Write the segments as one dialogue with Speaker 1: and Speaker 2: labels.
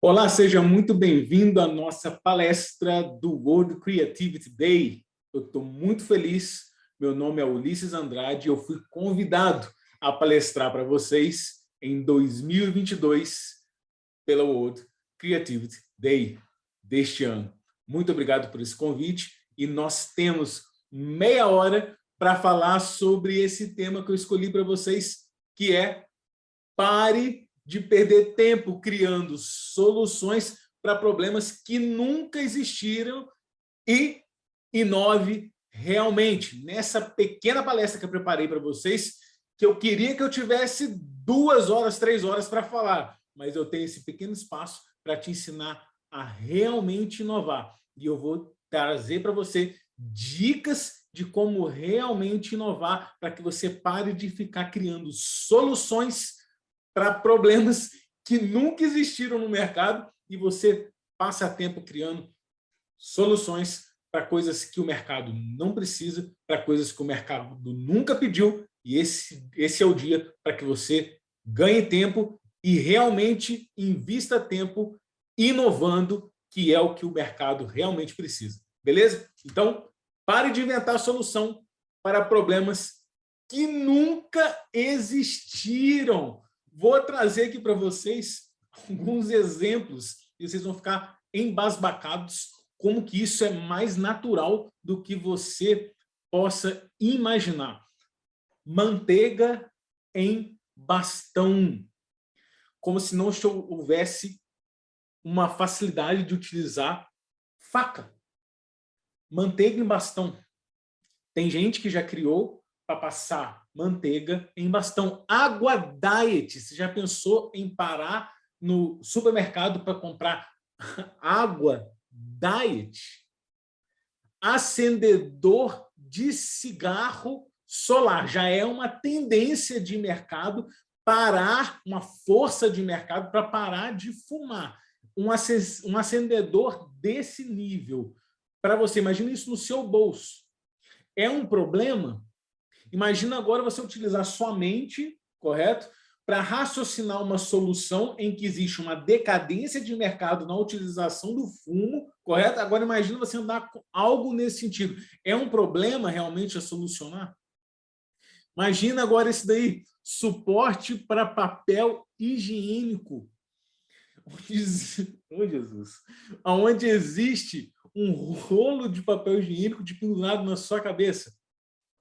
Speaker 1: Olá, seja muito bem-vindo à nossa palestra do World Creativity Day. Eu estou muito feliz. Meu nome é Ulisses Andrade e eu fui convidado a palestrar para vocês em 2022 pela World Creativity Day deste ano. Muito obrigado por esse convite e nós temos meia hora para falar sobre esse tema que eu escolhi para vocês, que é pare de perder tempo criando soluções para problemas que nunca existiram e inove realmente. Nessa pequena palestra que eu preparei para vocês, que eu queria que eu tivesse 2 horas, 3 horas para falar, mas eu tenho esse pequeno espaço para te ensinar a realmente inovar. E eu vou trazer para você dicas de como realmente inovar para que você pare de ficar criando soluções para problemas que nunca existiram no mercado e você passa tempo criando soluções para coisas que o mercado não precisa, para coisas que o mercado nunca pediu, e esse é o dia para que você ganhe tempo e realmente invista tempo inovando, que é o que o mercado realmente precisa. Beleza? Então, pare de inventar solução para problemas que nunca existiram. Vou trazer aqui para vocês alguns exemplos e vocês vão ficar embasbacados como que isso é mais natural do que você possa imaginar. Manteiga em bastão. Como se não houvesse uma facilidade de utilizar faca. Manteiga em bastão. Tem gente que já criou para passar manteiga em bastão. Água diet. Você já pensou em parar no supermercado para comprar água diet? Acendedor de cigarro solar. Já é uma tendência de mercado parar, uma força de mercado para parar de fumar. Um acendedor desse nível. Para você, imagina isso no seu bolso. É um problema? Imagina agora você utilizar sua mente, correto? Para raciocinar uma solução em que existe uma decadência de mercado na utilização do fumo, correto? Agora imagina você andar com algo nesse sentido. É um problema realmente a solucionar? Imagina agora isso daí, suporte para papel higiênico. Oh, Jesus! Onde existe um rolo de papel higiênico de pendurado na sua cabeça,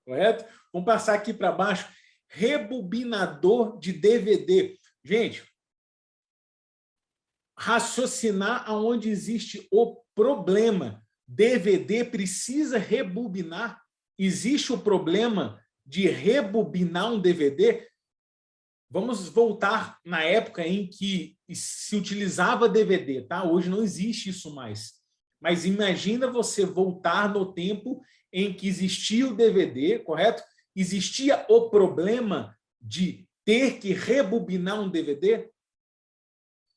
Speaker 1: correto? Vamos passar aqui para baixo. Rebobinador de DVD. Gente, raciocinar aonde existe o problema. DVD precisa rebobinar? Existe o problema de rebobinar um DVD? Vamos voltar na época em que se utilizava DVD, tá? Hoje não existe isso mais. Mas imagina você voltar no tempo em que existia o DVD, correto? Existia o problema de ter que rebobinar um DVD?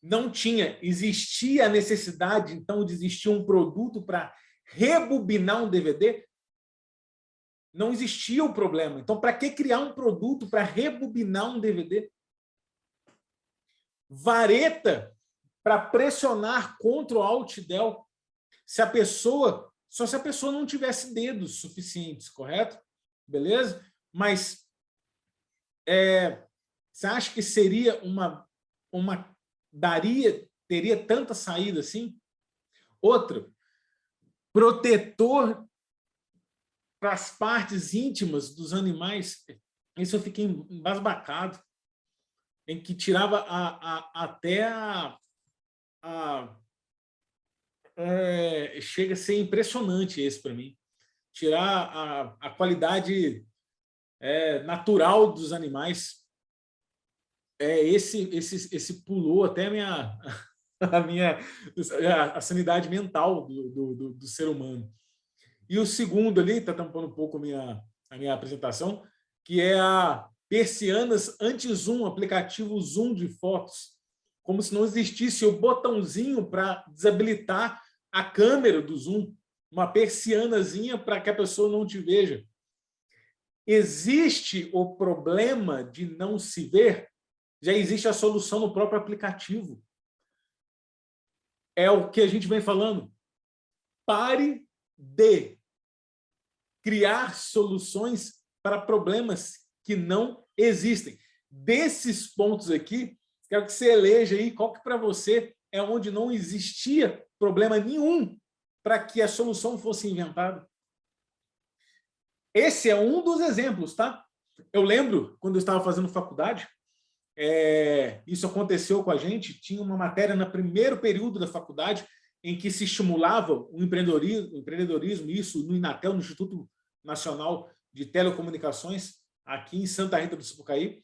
Speaker 1: Não tinha. Existia a necessidade, então, de existir um produto para rebobinar um DVD? Não existia o problema. Então, para que criar um produto para rebobinar um DVD? Vareta para pressionar Ctrl Alt Del. Só se a pessoa não tivesse dedos suficientes, correto? Beleza? Mas você acha que seria teria tanta saída assim? Outra, protetor para as partes íntimas dos animais. Isso eu fiquei embasbacado, em que tirava até chega a ser impressionante esse para mim. Tirar a qualidade natural dos animais. Esse pulou até a sanidade mental do ser humano. E o segundo ali, está tampando um pouco a minha apresentação, que é a persianas anti-zoom, aplicativo zoom de fotos, como se não existisse o botãozinho para desabilitar a câmera do zoom, uma persianazinha para que a pessoa não te veja. Existe o problema de não se ver? Já existe a solução no próprio aplicativo. é o que a gente vem falando. Pare de criar soluções para problemas que não existem. Desses pontos aqui, quero que você eleja aí qual que para você é onde não existia problema nenhum para que a solução fosse inventada. Esse é um dos exemplos, tá? Eu lembro, quando eu estava fazendo faculdade, isso aconteceu com a gente, tinha uma matéria no primeiro período da faculdade em que se estimulava o empreendedorismo, isso no Inatel, no Instituto Nacional de Telecomunicações, aqui em Santa Rita do Sapucaí.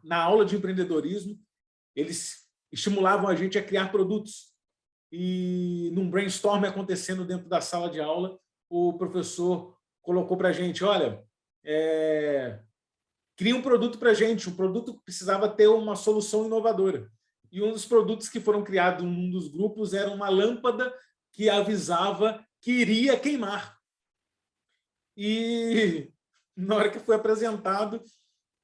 Speaker 1: Na aula de empreendedorismo, eles estimulavam a gente a criar produtos. E num brainstorm acontecendo dentro da sala de aula, o professor colocou para a gente, olha, cria um produto para a gente, um produto que precisava ter uma solução inovadora. E um dos produtos que foram criados num dos grupos era uma lâmpada que avisava que iria queimar. E na hora que foi apresentado,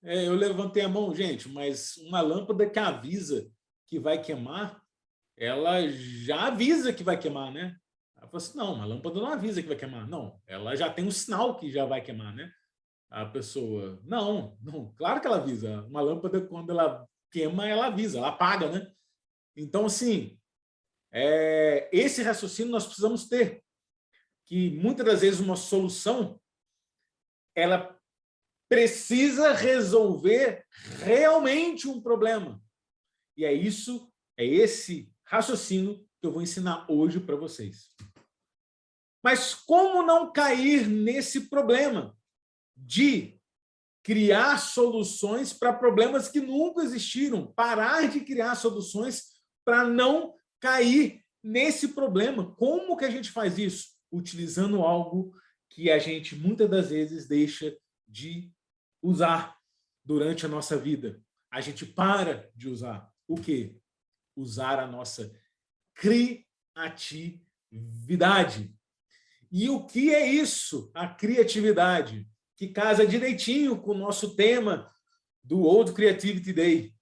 Speaker 1: eu levantei a mão, gente, mas uma lâmpada que avisa que vai queimar, ela já avisa que vai queimar, né? Ela falou assim, não, uma lâmpada não avisa que vai queimar. Não, ela já tem um sinal que já vai queimar, né? A pessoa, não, claro que ela avisa. Uma lâmpada, quando ela queima, ela avisa, ela apaga, né? Então, assim, esse raciocínio nós precisamos ter, que muitas das vezes uma solução, ela precisa resolver realmente um problema. E é esse raciocínio que eu vou ensinar hoje para vocês. Mas como não cair nesse problema de criar soluções para problemas que nunca existiram, parar de criar soluções para não cair nesse problema? Como que a gente faz isso? Utilizando algo que a gente muitas das vezes deixa de usar durante a nossa vida. A gente para de usar o quê? Usar a nossa criatividade. E o que é isso, a criatividade? Que casa direitinho com o nosso tema do World Creativity Day.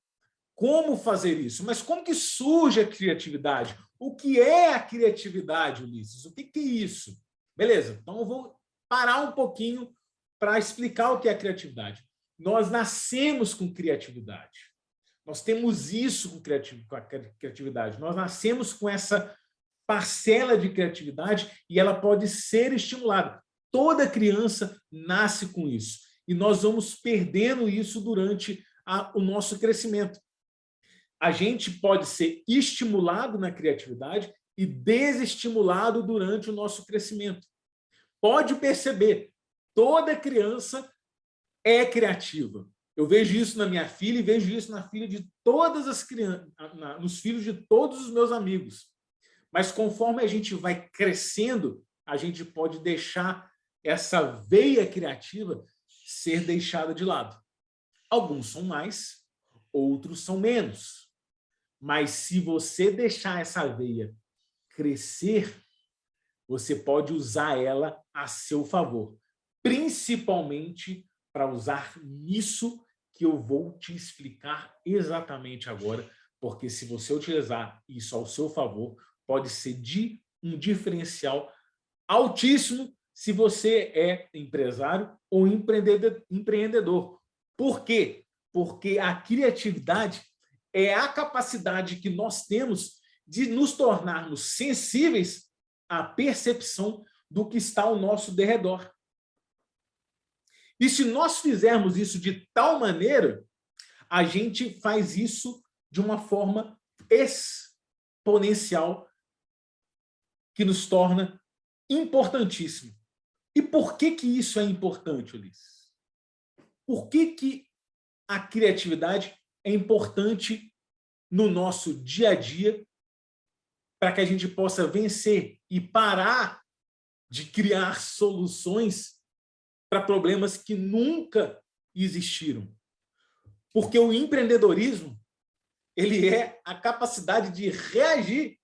Speaker 1: Como fazer isso? Mas como que surge a criatividade? O que é a criatividade, Ulisses? O que é isso? Beleza, então eu vou parar um pouquinho para explicar o que é a criatividade. Nós nascemos com criatividade. Nós temos isso com a criatividade. Nós nascemos com essa parcela de criatividade e ela pode ser estimulada. Toda criança nasce com isso. E nós vamos perdendo isso durante o nosso crescimento. A gente pode ser estimulado na criatividade e desestimulado durante o nosso crescimento. Pode perceber, toda criança é criativa. Eu vejo isso na minha filha e vejo isso na filha de todas as crianças, nos filhos de todos os meus amigos. Mas conforme a gente vai crescendo, a gente pode deixar essa veia criativa ser deixada de lado. Alguns são mais, outros são menos. Mas se você deixar essa veia crescer, você pode usar ela a seu favor. Principalmente para usar nisso que eu vou te explicar exatamente agora, porque se você utilizar isso ao seu favor, pode ser um diferencial altíssimo se você é empresário ou empreendedor. Por quê? Porque a criatividade é a capacidade que nós temos de nos tornarmos sensíveis à percepção do que está ao nosso derredor. E se nós fizermos isso de tal maneira, a gente faz isso de uma forma exponencial que nos torna importantíssimo. E por que isso é importante, Ulisses? Por que a criatividade é importante no nosso dia a dia para que a gente possa vencer e parar de criar soluções para problemas que nunca existiram? Porque o empreendedorismo, ele é a capacidade de reagir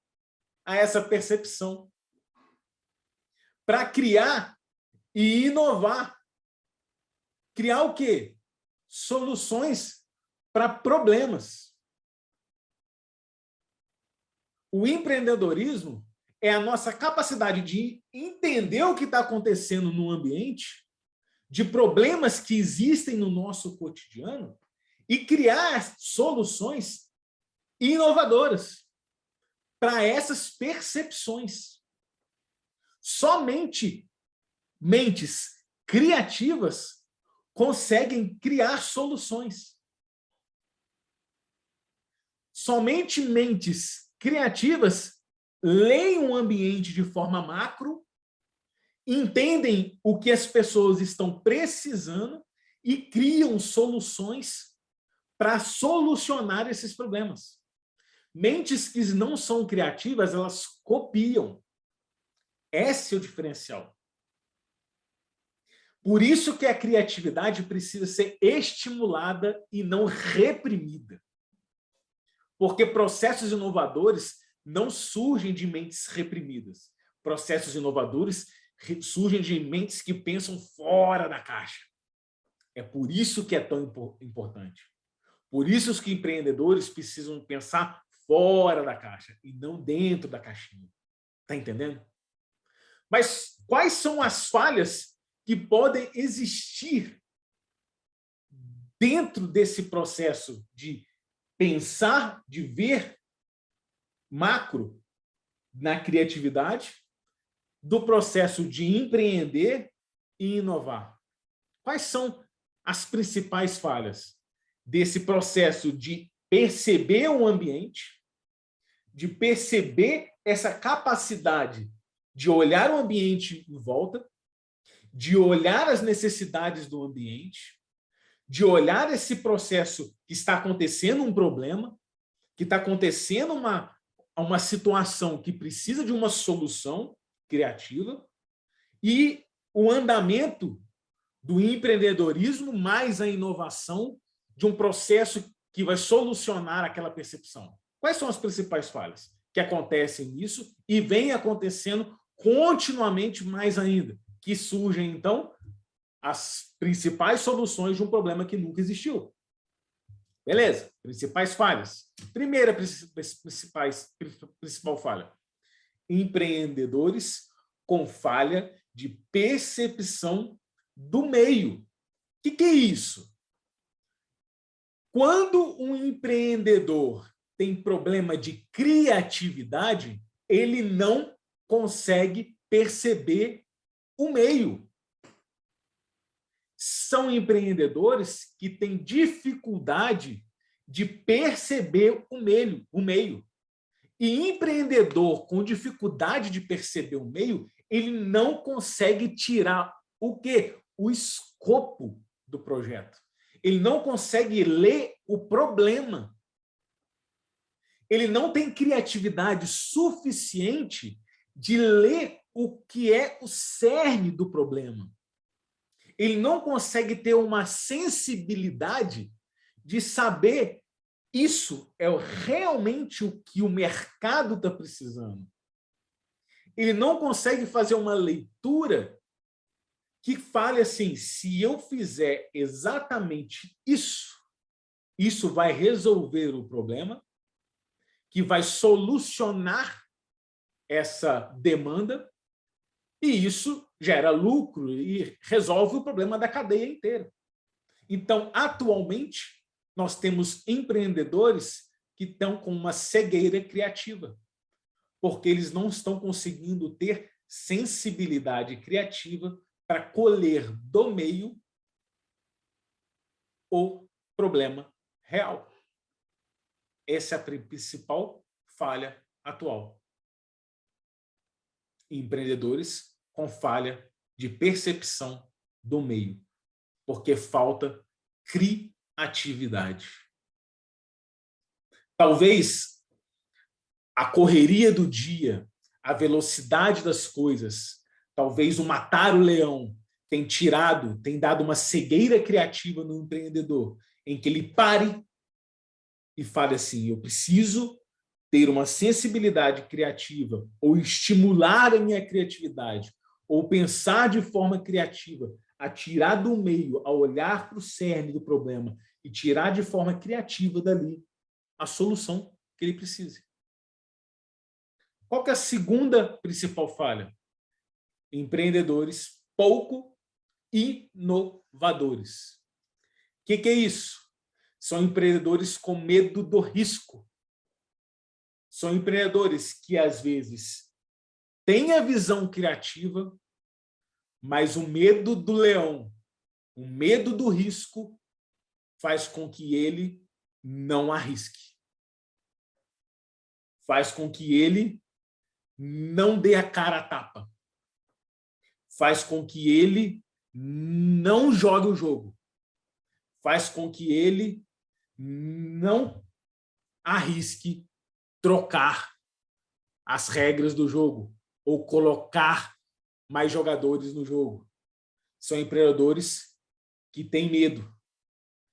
Speaker 1: a essa percepção para criar e inovar. Criar o quê? Soluções para problemas. O empreendedorismo é a nossa capacidade de entender o que está acontecendo no ambiente, de problemas que existem no nosso cotidiano e criar soluções inovadoras para essas percepções. Somente mentes criativas conseguem criar soluções. Somente mentes criativas leem o ambiente de forma macro, entendem o que as pessoas estão precisando e criam soluções para solucionar esses problemas. Mentes que não são criativas, elas copiam. Esse é o diferencial. Por isso que a criatividade precisa ser estimulada e não reprimida. Porque processos inovadores não surgem de mentes reprimidas. Processos inovadores surgem de mentes que pensam fora da caixa. É por isso que é tão importante. Por isso que empreendedores precisam pensar fora da caixa e não dentro da caixinha. Está entendendo? Mas quais são as falhas que podem existir dentro desse processo de pensar, de ver macro na criatividade, do processo de empreender e inovar? Quais são as principais falhas desse processo de perceber o ambiente, de perceber essa capacidade de olhar o ambiente em volta, de olhar as necessidades do ambiente, de olhar esse processo que está acontecendo um problema, que está acontecendo uma situação que precisa de uma solução criativa, e o andamento do empreendedorismo mais a inovação de um processo que vai solucionar aquela percepção. Quais são as principais falhas que acontecem nisso e vem acontecendo continuamente mais ainda, que surgem, então, as principais soluções de um problema que nunca existiu? Beleza, principais falhas. Primeira principal falha: empreendedores com falha de percepção do meio. O que é isso? Quando um empreendedor tem problema de criatividade, ele não consegue perceber o meio. São empreendedores que têm dificuldade de perceber o meio. E empreendedor com dificuldade de perceber o meio, ele não consegue tirar o quê? O escopo do projeto. Ele não consegue ler o problema. Ele não tem criatividade suficiente de ler o que é o cerne do problema. Ele não consegue ter uma sensibilidade de saber isso é realmente o que o mercado está precisando. Ele não consegue fazer uma leitura que fale assim: se eu fizer exatamente isso, isso vai resolver o problema, que vai solucionar essa demanda, e isso gera lucro e resolve o problema da cadeia inteira. Então, atualmente, nós temos empreendedores que estão com uma cegueira criativa, porque eles não estão conseguindo ter sensibilidade criativa para colher do meio o problema real. Essa é a principal falha atual. Empreendedores com falha de percepção do meio, porque falta criatividade. Talvez a correria do dia, a velocidade das coisas, talvez o matar o leão tem dado uma cegueira criativa no empreendedor, em que ele pare e fale assim: eu preciso ter uma sensibilidade criativa, ou estimular a minha criatividade, ou pensar de forma criativa, a tirar do meio, a olhar para o cerne do problema e tirar de forma criativa dali a solução que ele precise. Qual que é a segunda principal falha? Empreendedores pouco inovadores. O que é isso? São empreendedores com medo do risco. São empreendedores que, às vezes, têm a visão criativa, mas o medo do leão, o medo do risco, faz com que ele não arrisque. Faz com que ele não dê a cara a tapa. Faz com que ele não jogue o jogo. Faz com que ele não arrisque trocar as regras do jogo ou colocar mais jogadores no jogo. São empreendedores que têm medo.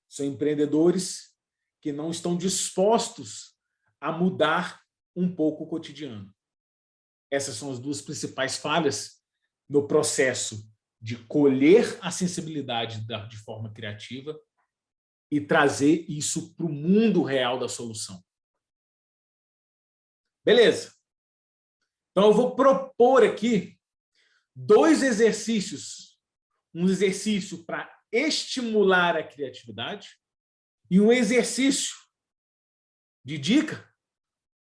Speaker 1: São empreendedores que não estão dispostos a mudar um pouco o cotidiano. Essas são as duas principais falhas no processo de colher a sensibilidade de forma criativa e trazer isso para o mundo real da solução. Beleza. Então, eu vou propor aqui 2 exercícios. Um exercício para estimular a criatividade e um exercício de dica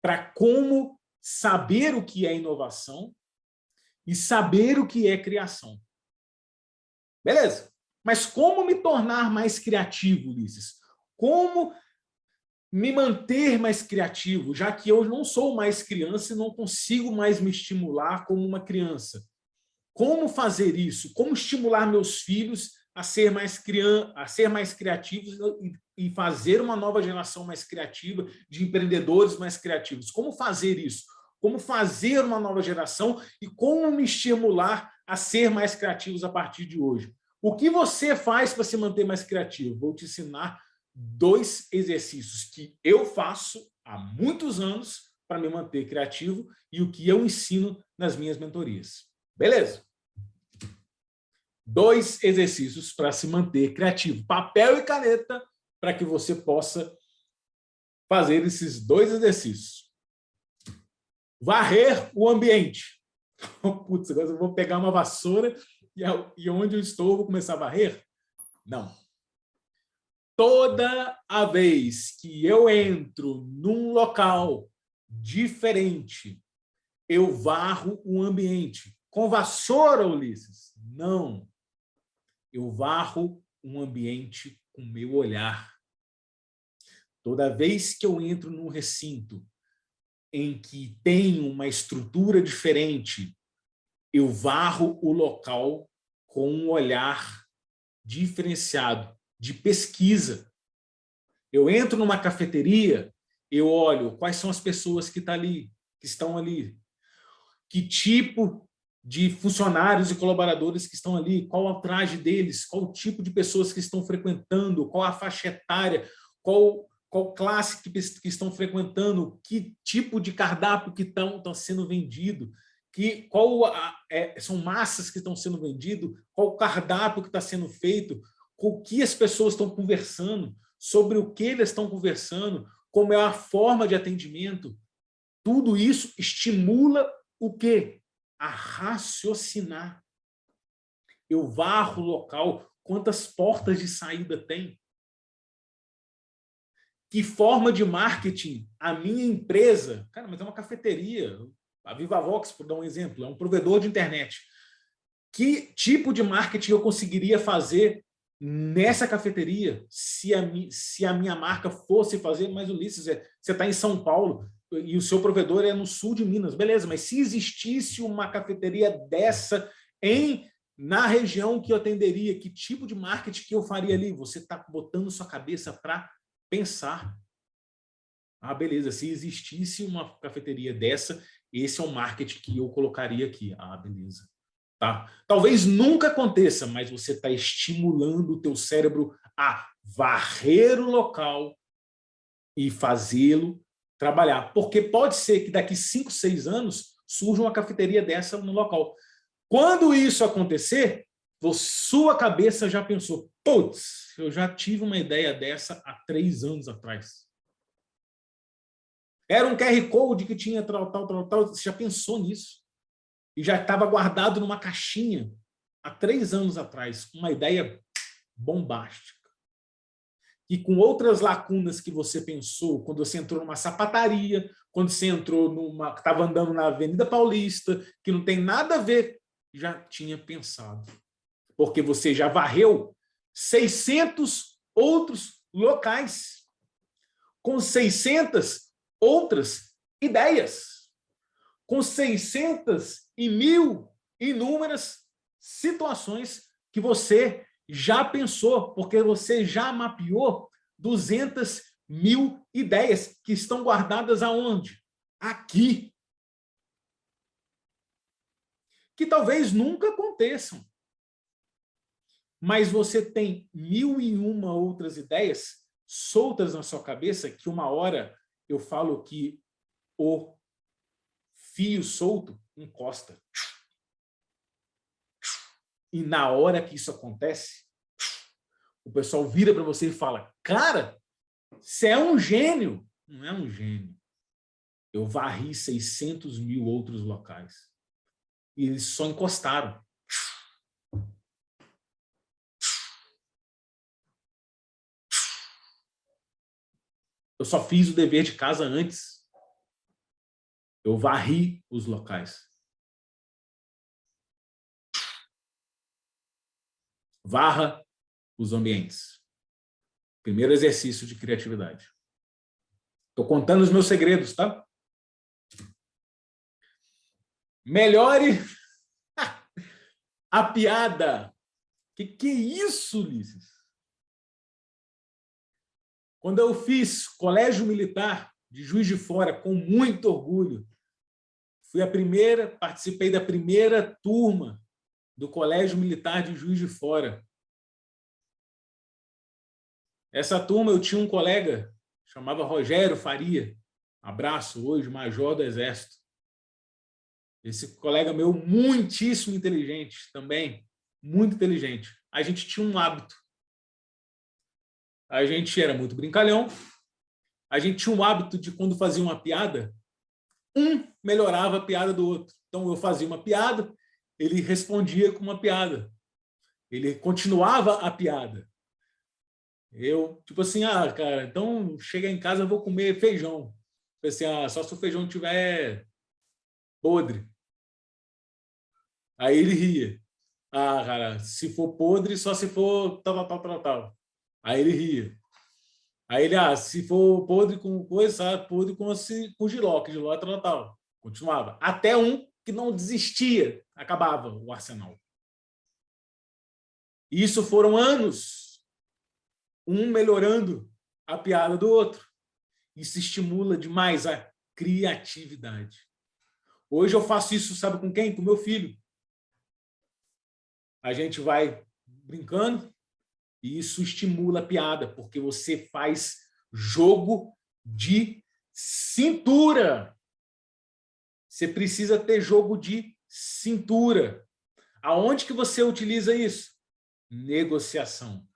Speaker 1: para como saber o que é inovação e saber o que é criação. Beleza? Mas como me tornar mais criativo, Ulisses? Como me manter mais criativo, já que eu não sou mais criança e não consigo mais me estimular como uma criança? Como fazer isso? Como estimular meus filhos a ser mais criativos e fazer uma nova geração mais criativa, de empreendedores mais criativos? Como fazer isso? Como fazer uma nova geração e como me estimular a ser mais criativos a partir de hoje? O que você faz para se manter mais criativo? Vou te ensinar 2 exercícios que eu faço há muitos anos para me manter criativo e o que eu ensino nas minhas mentorias. Beleza? 2 exercícios para se manter criativo. Papel e caneta para que você possa fazer esses 2 exercícios. Varrer o ambiente. Putz, agora eu vou pegar uma vassoura e onde eu estou eu vou começar a varrer? Não. Toda a vez que eu entro num local diferente, eu varro o ambiente. Com vassoura, Ulisses? Não. Eu varro um ambiente com meu olhar. Toda vez que eu entro num recinto em que tem uma estrutura diferente, eu varro o local com um olhar diferenciado, de pesquisa. Eu entro numa cafeteria, eu olho quais são as pessoas que estão ali, que tipo de funcionários e colaboradores que estão ali, qual o traje deles, qual o tipo de pessoas que estão frequentando, qual a faixa etária, qual classe que estão frequentando, que tipo de cardápio que estão sendo vendido, são massas que estão sendo vendidas, qual o cardápio que está sendo feito, com o que as pessoas estão conversando, sobre o que eles estão conversando, como é a forma de atendimento. Tudo isso estimula o quê? A raciocinar. Eu varro o local, quantas portas de saída tem? Que forma de marketing a minha empresa? Cara, mas é uma cafeteria. A Vivavox, por dar um exemplo, é um provedor de internet. Que tipo de marketing eu conseguiria fazer nessa cafeteria se a minha marca fosse fazer? Mas, Ulisses, você está em São Paulo e o seu provedor é no sul de Minas. Beleza, mas se existisse uma cafeteria dessa na região que eu atenderia, que tipo de marketing que eu faria ali? Você está botando sua cabeça para pensar. Ah, beleza, se existisse uma cafeteria dessa, esse é o marketing que eu colocaria aqui. Ah, beleza. Tá? Talvez nunca aconteça, mas você está estimulando o teu cérebro a varrer o local e fazê-lo trabalhar. Porque pode ser que daqui 5, 6 anos surja uma cafeteria dessa no local. Quando isso acontecer, sua cabeça já pensou, putz, eu já tive uma ideia dessa há 3 anos atrás. Era um QR Code que tinha tal. Você já pensou nisso? E já estava guardado numa caixinha há 3 anos atrás. Uma ideia bombástica. E com outras lacunas que você pensou quando você entrou numa sapataria, quando você entrou estava andando na Avenida Paulista, que não tem nada a ver, já tinha pensado. Porque você já varreu 600 outros locais com 600 outras ideias, com 600 e 1.000 inúmeras situações que você já pensou, porque você já mapeou 200.000 ideias que estão guardadas aonde? Aqui. Que talvez nunca aconteçam. Mas você tem 1.001 outras ideias soltas na sua cabeça que uma hora eu falo que o fio solto encosta. E na hora que isso acontece, o pessoal vira para você e fala, cara, você é um gênio. Não é um gênio. Eu varri 600.000 outros locais. E eles só encostaram. Eu só fiz o dever de casa antes. Eu varri os locais. Varra os ambientes. Primeiro exercício de criatividade. Estou contando os meus segredos, tá? Melhore a piada. Que é isso, Ulisses? Quando eu fiz colégio militar de Juiz de Fora, com muito orgulho, participei da primeira turma do Colégio Militar de Juiz de Fora. Essa turma eu tinha um colega, chamava Rogério Faria, abraço, hoje major do Exército. Esse colega meu, muitíssimo inteligente também, muito inteligente. A gente tinha um hábito. A gente era muito brincalhão. A gente tinha um hábito de, quando fazia uma piada, um melhorava a piada do outro. Então, eu fazia uma piada, ele respondia com uma piada. Ele continuava a piada. Eu, tipo assim, cara, então chega em casa, eu vou comer feijão. Assim, só se o feijão tiver podre. Aí ele ria. Cara, se for podre, só se for tal. Aí ele ria. Aí ele, se for podre com coisa, podre com giló, que giló é tal. Continuava. Até um que não desistia, acabava o arsenal. E isso foram anos, um melhorando a piada do outro. Isso estimula demais a criatividade. Hoje eu faço isso, sabe com quem? Com meu filho. A gente vai brincando e isso estimula a piada, porque você faz jogo de cintura. Você precisa ter jogo de cintura. Aonde que você utiliza isso? Negociação.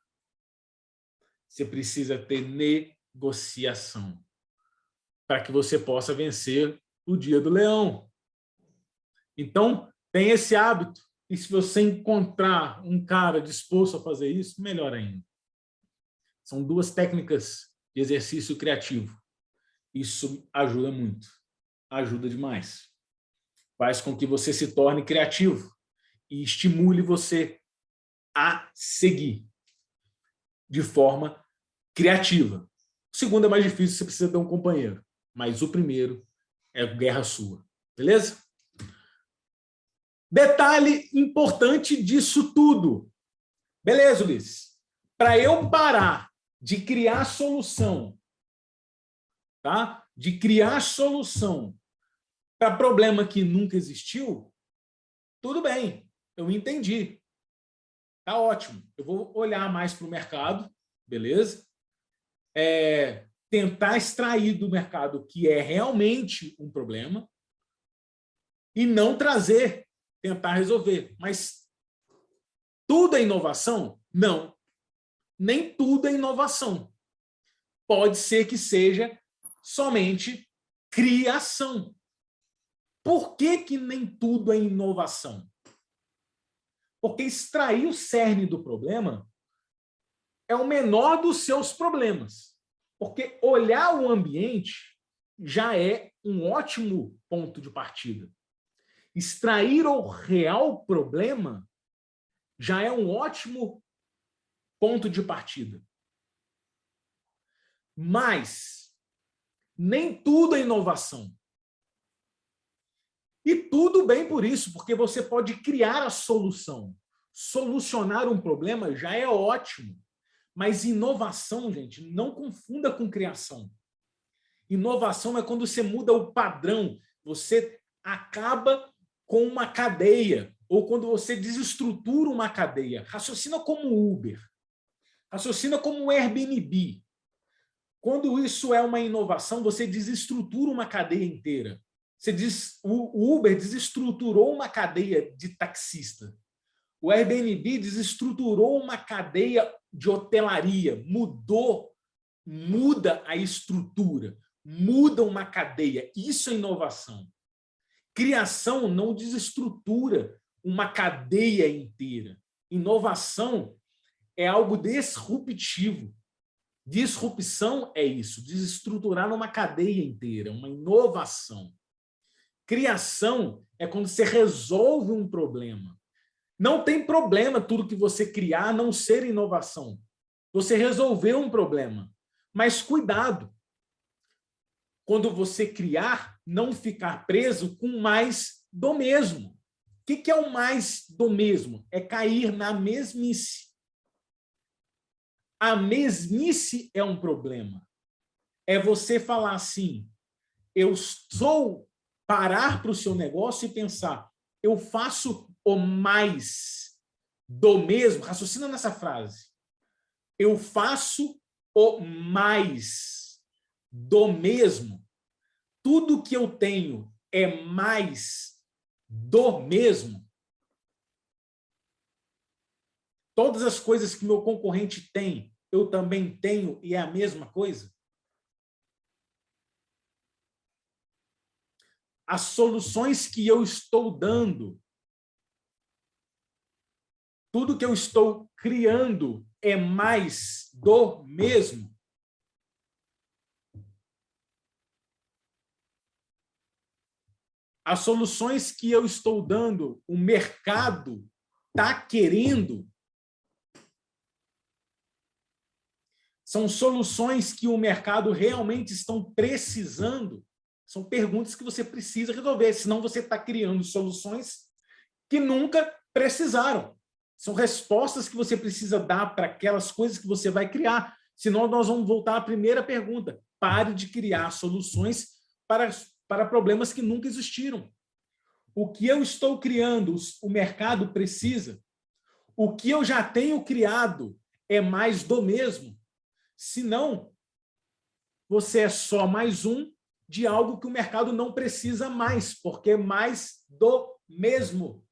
Speaker 1: Você precisa ter negociação para que você possa vencer o dia do leão. Então, tem esse hábito. E se você encontrar um cara disposto a fazer isso, melhor ainda. São 2 técnicas de exercício criativo. Isso ajuda muito. Ajuda demais. Faz com que você se torne criativo e estimule você a seguir de forma criativa. O segundo é mais difícil, você precisa ter um companheiro. Mas o primeiro é guerra sua. Beleza? Detalhe importante disso tudo. Beleza, Ulisses? Para eu parar de criar solução, tá? De criar solução para problema que nunca existiu, tudo bem, eu entendi. Tá ótimo. Eu vou olhar mais para o mercado, beleza? Tentar extrair do mercado o que é realmente um problema e não trazer, tentar resolver. Mas tudo é inovação? Não. Nem tudo é inovação. Pode ser que seja somente criação. Por que nem tudo é inovação? Porque extrair o cerne do problema é o menor dos seus problemas. Porque olhar o ambiente já é um ótimo ponto de partida. Extrair o real problema já é um ótimo ponto de partida. Mas nem tudo é inovação. E tudo bem por isso, porque você pode criar a solução. Solucionar um problema já é ótimo. Mas inovação, gente, não confunda com criação. Inovação é quando você muda o padrão, você acaba com uma cadeia, ou quando você desestrutura uma cadeia. Raciocina como Uber, raciocina como Airbnb. Quando isso é uma inovação, você desestrutura uma cadeia inteira. O Uber desestruturou uma cadeia de taxista. O Airbnb desestruturou uma cadeia de hotelaria, muda a estrutura, muda uma cadeia. Isso é inovação. Criação não desestrutura uma cadeia inteira. Inovação é algo disruptivo. Disrupção é isso, desestruturar uma cadeia inteira, uma inovação. Criação é quando você resolve um problema. Não tem problema tudo que você criar não ser inovação. Você resolveu um problema. Mas cuidado. Quando você criar, não ficar preso com mais do mesmo. O que é o mais do mesmo? É cair na mesmice. A mesmice é um problema. É você falar assim, eu sou parar para o seu negócio e pensar, eu faço o mais do mesmo, raciocina nessa frase, eu faço o mais do mesmo, tudo que eu tenho é mais do mesmo, todas as coisas que meu concorrente tem, eu também tenho e é a mesma coisa? As soluções que eu estou dando, tudo que eu estou criando é mais do mesmo? As soluções que eu estou dando, o mercado está querendo? São soluções que o mercado realmente estão precisando? São perguntas que você precisa resolver, senão você está criando soluções que nunca precisaram. São respostas que você precisa dar para aquelas coisas que você vai criar. Senão nós vamos voltar à primeira pergunta. Pare de criar soluções para problemas que nunca existiram. O que eu estou criando, o mercado precisa. O que eu já tenho criado é mais do mesmo. Senão, você é só mais um de algo que o mercado não precisa mais, porque é mais do mesmo.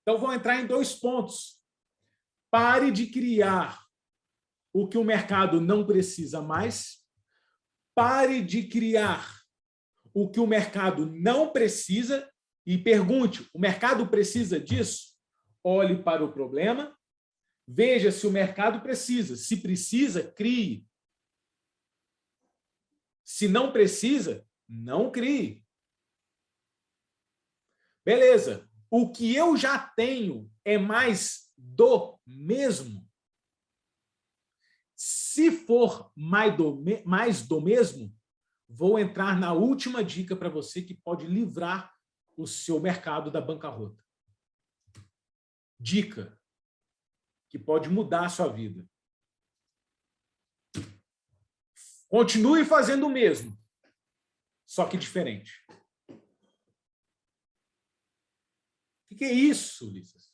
Speaker 1: Então, vou entrar em 2 pontos. Pare de criar o que o mercado não precisa mais. Pare de criar o que o mercado não precisa e pergunte, o mercado precisa disso? Olhe para o problema, veja se o mercado precisa. Se precisa, crie. Se não precisa, não crie. Beleza. O que eu já tenho é mais do mesmo? Se for mais do mesmo, vou entrar na última dica para você que pode livrar o seu mercado da bancarrota. Dica que pode mudar a sua vida. Continue fazendo o mesmo, só que diferente. O que é isso, Ulisses?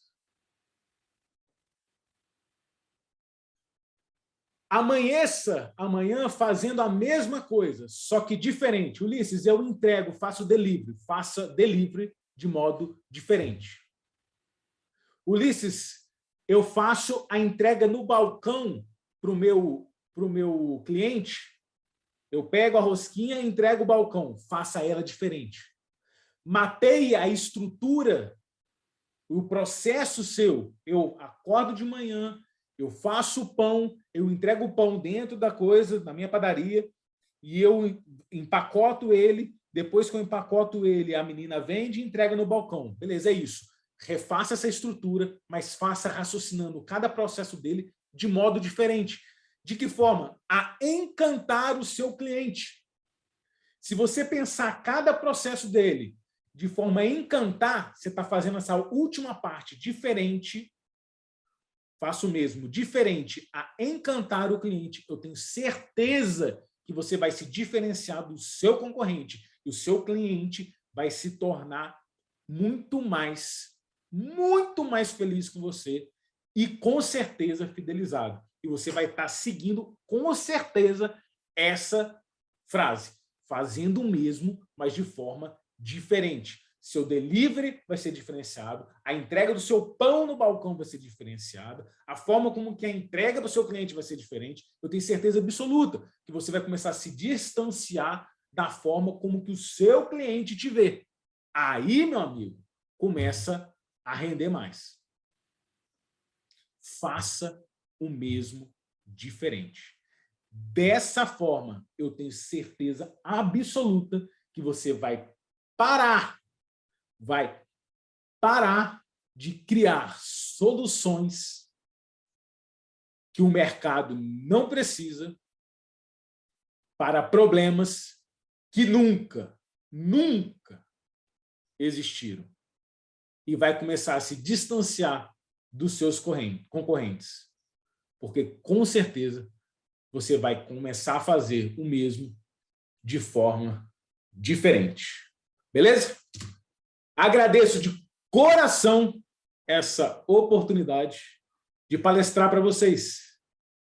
Speaker 1: Amanheça amanhã fazendo a mesma coisa, só que diferente. Ulisses, eu entrego, faço delivery. Faça delivery de modo diferente. Ulisses, eu faço a entrega no balcão para o meu cliente, Eu pego a rosquinha e entrego o balcão. Faça ela diferente. Mapeie a estrutura, o processo seu. Eu acordo de manhã, eu faço o pão, eu entrego o pão dentro da coisa, na minha padaria, e eu empacoto ele. Depois que eu empacoto ele, a menina vende e entrega no balcão. Beleza, é isso. Refaça essa estrutura, mas faça raciocinando cada processo dele de modo diferente. De que forma? A encantar o seu cliente. Se você pensar cada processo dele de forma a encantar, você está fazendo essa última parte diferente, faço o mesmo, diferente a encantar o cliente, eu tenho certeza que você vai se diferenciar do seu concorrente e o seu cliente vai se tornar muito mais feliz com você e com certeza fidelizado. E você vai estar seguindo com certeza essa frase, fazendo o mesmo, mas de forma diferente. Seu delivery vai ser diferenciado, a entrega do seu pão no balcão vai ser diferenciada, a forma como que a entrega do seu cliente vai ser diferente. Eu tenho certeza absoluta que você vai começar a se distanciar da forma como que o seu cliente te vê. Aí, meu amigo, começa a render mais. Faça o mesmo diferente. Dessa forma, eu tenho certeza absoluta que você vai parar de criar soluções que o mercado não precisa para problemas que nunca existiram. E vai começar a se distanciar dos seus concorrentes. Porque, com certeza, você vai começar a fazer o mesmo de forma diferente. Beleza? Agradeço de coração essa oportunidade de palestrar para vocês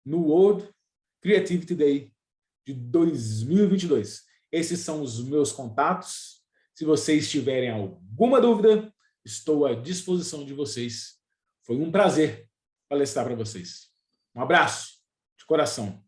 Speaker 1: no World Creativity Day de 2022. Esses são os meus contatos. Se vocês tiverem alguma dúvida, estou à disposição de vocês. Foi um prazer palestrar para vocês. Um abraço de coração.